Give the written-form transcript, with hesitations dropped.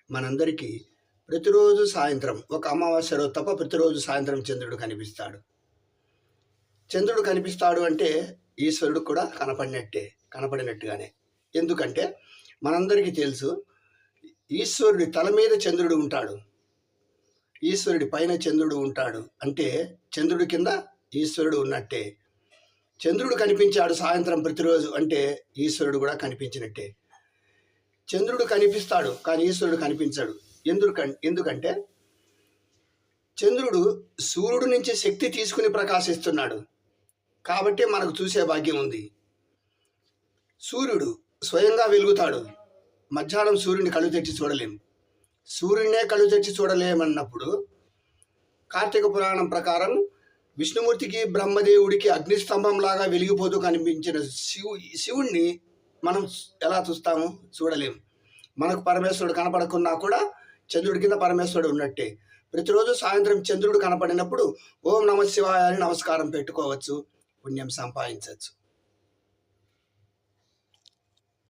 మనందరికీ ప్రతిరోజు సాయంత్రం ఒక అమావాస్య రోజు తప్ప ప్రతిరోజు సాయంత్రం చంద్రుడు కనిపిస్తాడు. చంద్రుడు కనిపిస్తాడు అంటే ఈశ్వరుడు కూడా కనపడినట్టుగానే. ఎందుకంటే మనందరికీ తెలుసు, ఈశ్వరుడి తల మీద చంద్రుడు ఉంటాడు, ఈశ్వరుడి పైన చంద్రుడు ఉంటాడు. అంటే చంద్రుడి కింద ఈశ్వరుడు ఉన్నట్టే. చంద్రుడు కనిపించాడు సాయంత్రం ప్రతిరోజు అంటే ఈశ్వరుడు కూడా కనిపించినట్టే. చంద్రుడు కనిపిస్తాడు కానీ ఈశ్వరుడు కనిపించాడు. ఎందుకంటే చంద్రుడు సూర్యుడి నుంచి శక్తి తీసుకుని ప్రకాశిస్తున్నాడు కాబట్టి మనకు చూసే భాగ్యం ఉంది. సూర్యుడు స్వయంగా వెలుగుతాడు. మధ్యాహ్నం సూర్యుని కళ్ళు తెచ్చి చూడలేం. సూర్యుడినే కళ్ళు తెచ్చి చూడలేమన్నప్పుడు కార్తీక పురాణం ప్రకారం విష్ణుమూర్తికి బ్రహ్మదేవుడికి అగ్నిస్తంభంలాగా వెలిగిపోతూ కనిపించిన శివుణ్ణి మనం ఎలా చూస్తాము? చూడలేము. మనకు పరమేశ్వరుడు కనపడకున్నా కూడా చంద్రుడి కింద పరమేశ్వరుడు ఉన్నట్టే. ప్రతిరోజు సాయంత్రం చంద్రుడు కనపడినప్పుడు ఓం నమః శివాయ అని నమస్కారం పెట్టుకోవచ్చు, పుణ్యం సంపాదించవచ్చు.